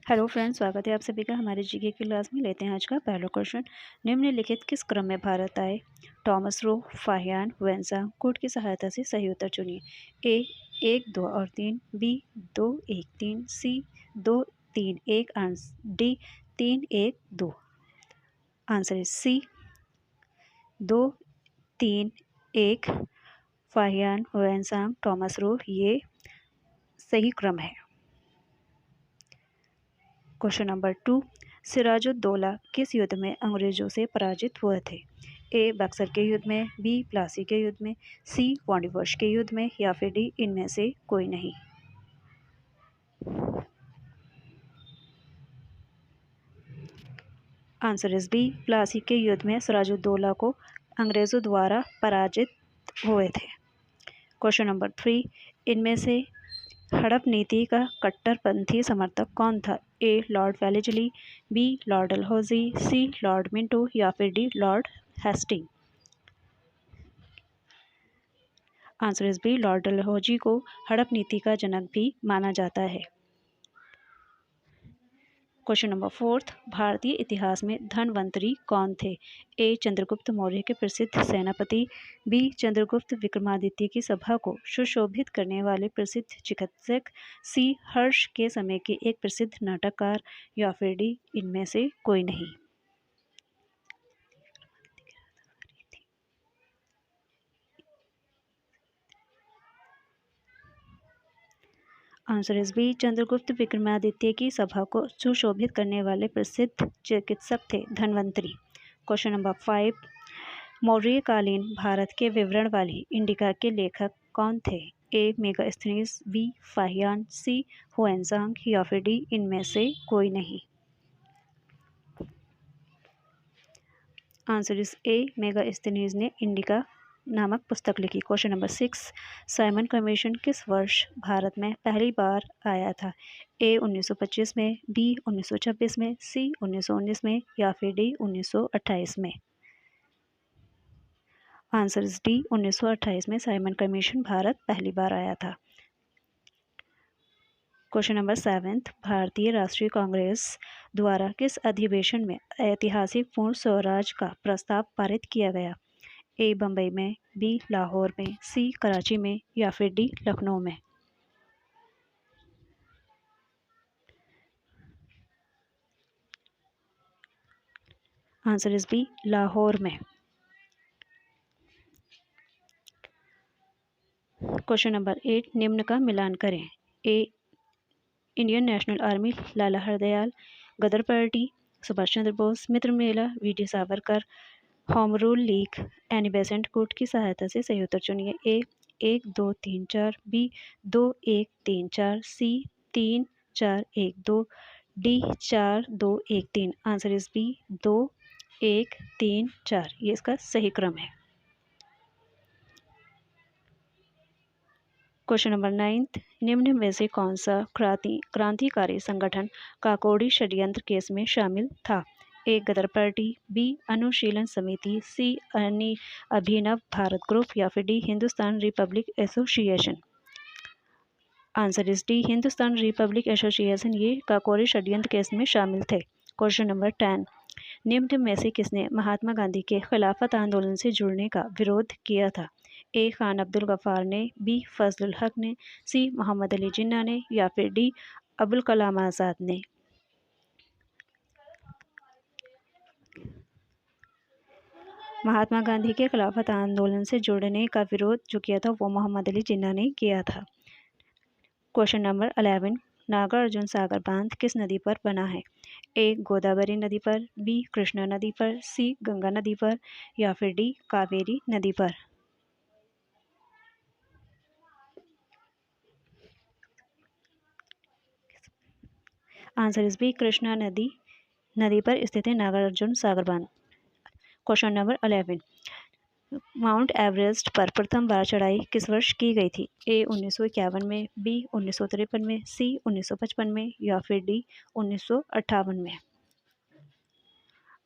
Hello friends, स्वागत है आप सभी का हमारे जीके की क्लास में। लेते हैं आज का पहला क्वेश्चन। निम्नलिखित किस क्रम में भारत आए? टॉमस रो, फाहियान, वेंजा। कोड की सहायता से सही उत्तर चुनिए। ए 1, 2 और 3, B 2, 1, 3, C 2, 3, 1, D 3, 1, 2। Answer is C 2, 3, 1। Fahien, वेंजा, टॉमस रो, ये सही क्रम है। Question number 2। सिराजुद्दौला किस युद्ध में अंग्रेजों से पराजित हुए थे? ए बक्सर के युद्ध में, बी प्लासी के युद्ध में, सी वांडीवर्ष के युद्ध में, या फिर डी इनमें से कोई नहीं। आंसर इज बी, प्लासी के युद्ध में सिराजुद्दौला को अंग्रेजों द्वारा पराजित हुए थे। Question number 3। इनमें से हड़प नीति का कट्टरपंथी समर्थक कौन था? A Lord Wellesley, B Lord Dalhousie, C Lord Minto, या फिर D Lord Hasting. Answer is B, Lord Dalhousie को हड़प नीति का जनक भी माना जाता है। Question number 4। भारतीय इतिहास में धन्वंतरी कौन थे? ए चंद्रगुप्त मौर्य के प्रसिद्ध सेनापति, बी चंद्रगुप्त विक्रमादित्य की सभा को सुशोभित करने वाले प्रसिद्ध चिकित्सक, सी हर्ष के समय के एक प्रसिद्ध नाटककार, या फिर डी इनमें से कोई नहीं। आंसर इज बी, चंद्रगुप्त विक्रमादित्य की सभा को सुशोभित करने वाले प्रसिद्ध चिकित्सक थे धन्वंतरी। Question number 5। मौर्यकालीन भारत के विवरण वाली इंडिका के लेखक कौन थे? A Megasthenes, B Fahien, C Hiuen Tsang, या फिर डी इनमें से कोई नहीं। आंसर इज ए, मेगास्थनीज ने इंडिका नामक पुस्तक लिखी। Question number 6। साइमन कमीशन किस वर्ष भारत में पहली बार आया था? ए 1925 में, बी 1926 में, सी 1919 में, या फिर डी 1928 में। आंसर इज डी, 1928 में साइमन कमीशन भारत पहली बार आया था। Question number 7। भारतीय राष्ट्रीय कांग्रेस द्वारा किस अधिवेशन में ऐतिहासिक पूर्ण स्वराज का प्रस्ताव पारित किया गया? ए बम्बई में, बी लाहौर में, सी कराची में, या फिर डी लखनऊ में। आंसर इज बी, लाहौर में। Question number 8। निम्न का मिलान करें। A Indian National Army Lala Hardayal, Ghadar party Subhash Chandra Bose, Mitra Mela V D. Savarkar, home rule league Annie Besant. Code की सहायता से सही उत्तर चुनिए। A 1, 2, 3, 4, B 2, 1, 3, 4, C 3, 4, 1, 2, D 4, 2, 1, 3। Answer is B, 2, 1, 3, 4। ये इसका सही क्रम है। Question number 9। निम्न में से कौन सा क्रांतिकारी संगठन काकोड़ी षड्यंत्र केस में शामिल था? ए गदर पार्टी, बी अनुशीलन समिति, सी अभिनव भारत ग्रुप, या फिर D Hindustan Republic association. Answer is D, Hindustan Republic association ये काकोड़ी षड्यंत्र केस में शामिल थे। Question number 10। निम्न में से किसने महात्मा गांधी के खिलाफत आंदोलन से जुड़ने का विरोध किया था? ए खान अब्दुल गफ्फार ने, बी फजलुल हक ने, सी मोहम्मद अली जिन्ना ने, या फिर डी अबुल कलाम आज़ाद ने। महात्मा गांधी के खिलाफत आंदोलन से जुड़ने का विरोध जो किया था वो मोहम्मद अली जिन्ना ने किया था। Question number 11। नागार्जुन सागर बांध किस नदी पर बना है? ए गोदावरी नदी पर, बी कृष्णा नदी पर, सी गंगा नदी पर, या फिर डी कावेरी नदी पर। आंसर इज बी, कृष्णा नदी पर स्थित है नागार्जुन सागर बांध। Question number 11। माउंट एवरेस्ट पर प्रथम बार चढ़ाई किस वर्ष की गई थी? ए 1951 में, बी 1953 में, सी 1955 में, या फिर डी 1958 में।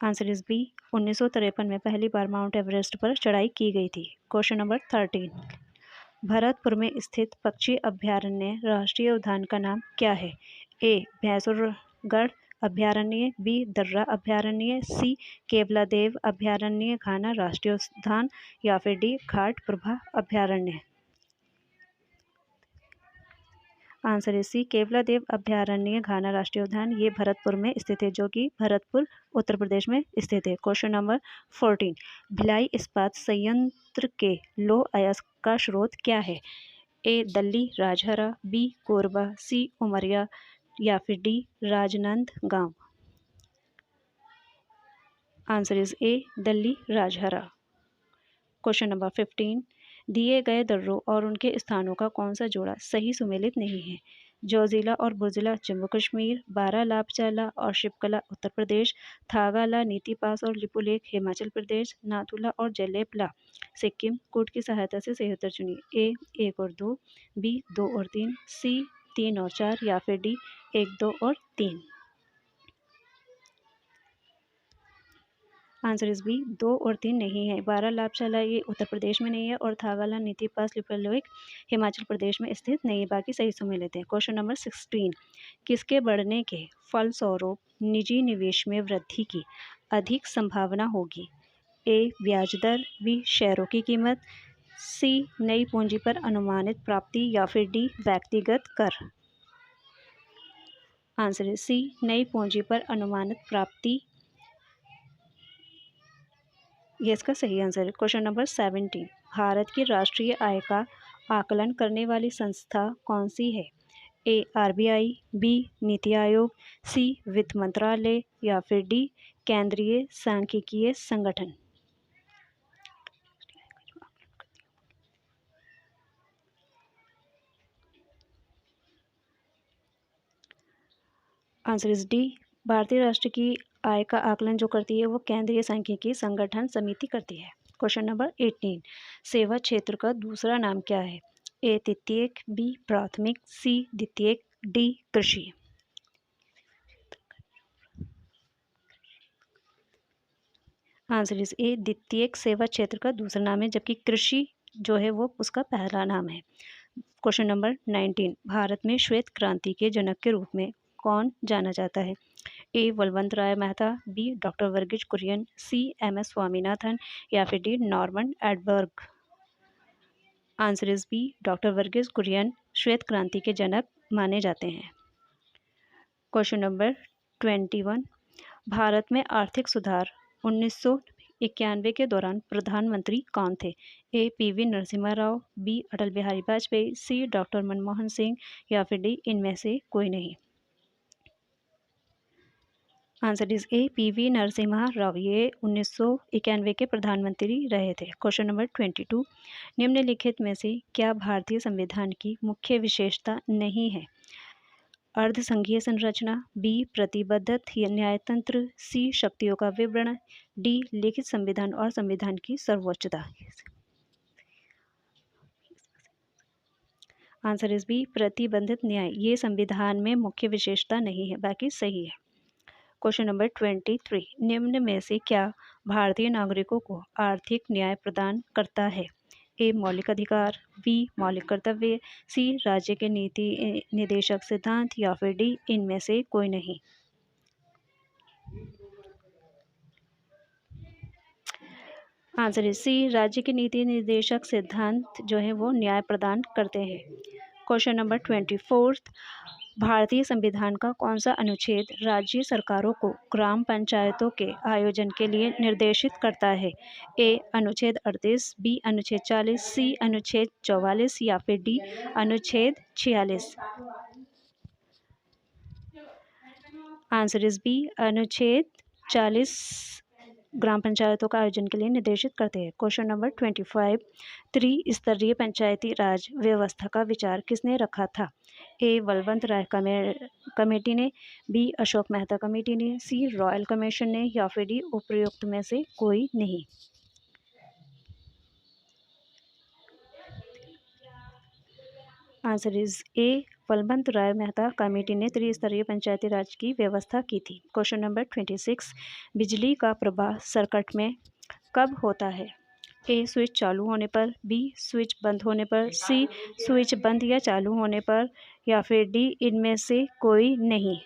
आंसर इज बी, 1953 में पहली बार माउंट एवरेस्ट पर चढ़ाई की गई थी। Question number 13। भरतपुर में स्थित पक्षी अभयारण्य राष्ट्रीय उद्यान का नाम क्या है? ए भैंसुर गढ़ अभयारण्य, बी दर्रा अभयारण्य, सी केवलादेव अभयारण्य घाना राष्ट्रीय उद्यान या फिर डी घाट प्रभा अभयारण्य। आंसर इज सी केवलादेव अभयारण्य घाना राष्ट्रीय उद्यान। ये भरतपुर में स्थित है, जो कि भरतपुर उत्तर प्रदेश में स्थित है। क्वेश्चन नंबर 14, भिलाई इस्पात संयंत्र के लौह अयस्क का स्रोत क्या है? ए दल्ली राजहरा, बी कोरबा, सी उमरिया या फिर D Rajnandgaon. Answer is A Dalli Rajhara. Question number 15, दिए गए दर्रों और उनके स्थानों का कौन सा जोड़ा सही सुमेलित नहीं है? जोजिला और बुर्जिला जम्मू कश्मीर, बारालापचाला और शिपकला उत्तर प्रदेश, थागाला, नीति पास और लिपुलेख हिमाचल प्रदेश, नाथुला और जलेपला सिक्किम। कोड की सहायता से सही उत्तर चुनिए। ए 1 और 2, बी 2 और 3, सी 3 और 4 या फिर डी 1, 2 और 3। आंसर इज बी 2 और 3 नहीं है। बारालापचाला ये उत्तर प्रदेश में नहीं है और थागाला, नीति पास, लिपुलेख हिमाचल प्रदेश में स्थित नहीं है। बाकी सही सुमेलित लेते हैं। क्वेश्चन नंबर 16, किसके बढ़ने के फलस्वरूप निजी निवेश में वृद्धि की अधिक संभावना होगी? ए ब्याज दर, बी शेयरों की कीमत, सी नई पूंजी पर अनुमानित प्राप्ति या फिर डी व्यक्तिगत कर। आंसर है सी नई पूंजी पर अनुमानित प्राप्ति। ये इसका सही आंसर है। क्वेश्चन नंबर 17, भारत की राष्ट्रीय आय का आकलन करने वाली संस्था कौन सी है? ए आरबीआई, बी नीति आयोग, सी वित्त मंत्रालय या फिर डी केंद्रीय सांख्यिकीय संगठन। आंसर इज डी भारतीय राष्ट्र की आय का आकलन जो करती है वो केंद्रीय सांख्यिकी संगठन समिति करती है। क्वेश्चन नंबर 18, सेवा क्षेत्र का दूसरा नाम क्या है? ए तृतीयक, बी प्राथमिक, सी द्वितीयक, डी कृषि। आंसर इज ए द्वितीयक सेवा क्षेत्र का दूसरा नाम है, जबकि कृषि जो है वो उसका पहला नाम है। क्वेश्चन नंबर 19, भारत में श्वेत क्रांति के जनक के रूप में कौन जाना जाता है? A Balwant Rai Mehta, B doctor Verghese Kurien, C MS. Swaminathan या फिर D Norman Edberg. Answer is B doctor Verghese Kurien श्वेत क्रांति के जनक माने जाते हैं। क्वेश्चन नंबर 21, भारत में आर्थिक सुधार 1991 के दौरान प्रधानमंत्री कौन थे? ए पीवी नरसिम्हा राव, बी अटल बिहारी वाजपेयी, सी डॉक्टर मनमोहन सिंह या फिर डी इनमें से कोई नहीं। Answer is A PV Narasimha Rao, ये 1991 के प्रधानमंत्री रहे थे। क्वेश्चन नंबर 22, निम्नलिखित में से क्या भारतीय संविधान की मुख्य विशेषता नहीं है? अर्धसंघीय संरचना, बी प्रतिबद्ध न्यायतंत्र, सी शक्तियों का विवरण, डी लिखित संविधान और संविधान की सर्वोच्चता। आंसर इज बी प्रतिबंधित न्याय, ये संविधान में मुख्य विशेषता नहीं है। बाकी सही है। क्वेश्चन नंबर 23, निम्न में से क्या भारतीय नागरिकों को आर्थिक न्याय प्रदान करता है? ए मौलिक अधिकार, बी मौलिक कर्तव्य, सी राज्य के नीति निदेशक सिद्धांत या फिर डी इनमें से कोई नहीं। आंसर इज सी राज्य के नीति निर्देशक सिद्धांत जो है वो न्याय प्रदान करते हैं। क्वेश्चन नंबर 24, भारतीय संविधान का कौन सा अनुच्छेद राज्य सरकारों को ग्राम पंचायतों के आयोजन के लिए निर्देशित करता है? ए अनुच्छेद 38, बी अनुच्छेद 40, सी अनुच्छेद 44 या फिर डी अनुच्छेद 46। आंसर इज बी अनुच्छेद 40 ग्राम पंचायतों का आयोजन के लिए निर्देशित करते हैं। क्वेश्चन नंबर 25, त्रिस्तरीय पंचायती राज व्यवस्था का विचार किसने रखा था? ए बलवंत राय कमेटी ने, बी अशोक मेहता कमेटी ने, सी रॉयल कमीशन ने या फिर डी उपयुक्त में से कोई नहीं। Answer is A Balwant Rai Mehta committee ने त्रिस्तरीय पंचायती राज की व्यवस्था की थी। क्वेश्चन नंबर 26, बिजली का प्रवाह सर्किट में कब होता है? ए स्विच चालू होने पर, बी स्विच बंद होने पर, सी स्विच बंद या चालू होने पर या फिर डी इनमें से कोई नहीं।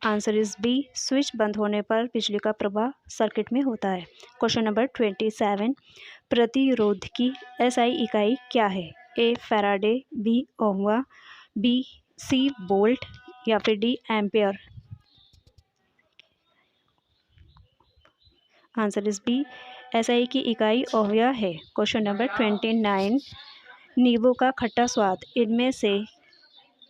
आंसर इज बी, स्विच बंद होने पर बिजली का प्रवाह सर्किट में होता है। क्वेश्चन नंबर 27, प्रतिरोध की एसआई इकाई क्या है? A Faraday, B ohm, B C volt या फिर D ampere. Answer is B, SI की इकाई ओहम है। क्वेश्चन नंबर 29, नींबू का खट्टा स्वाद इनमें से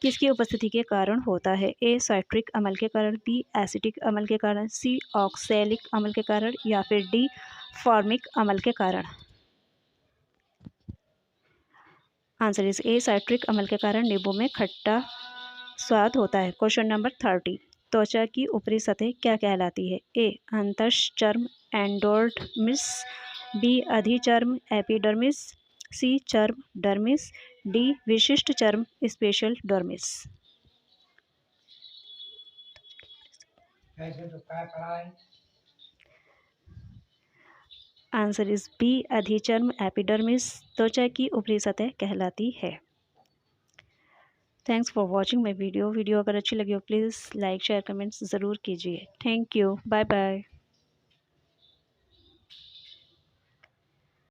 किसकी उपस्थिति के कारण होता है? ए साइट्रिक अम्ल के कारण, बी एसिटिक अम्ल के कारण, सी ऑक्सैलिक अम्ल के कारण या फिर डी फॉर्मिक अम्ल के कारण। आंसर इज ए साइट्रिक अम्ल के कारण नींबू में खट्टा स्वाद होता है। क्वेश्चन नंबर 30, त्वचा की ऊपरी सतह क्या कहलाती है? ए अंतश्चर्म एंडोडर्मिस, बी अधिचर्म एपिडर्मिस, सी चर्म डर्मिस, डी विशिष्ट चर्म special dermis. Answer is B, अधिचर्म एपिडर्मिस त्वचा की ऊपरी सतह कहलाती है। Thanks for watching my video. अगर अच्छी लगी हो प्लीज़ लाइक शेयर कमेंट्स ज़रूर कीजिए। Thank you, bye bye.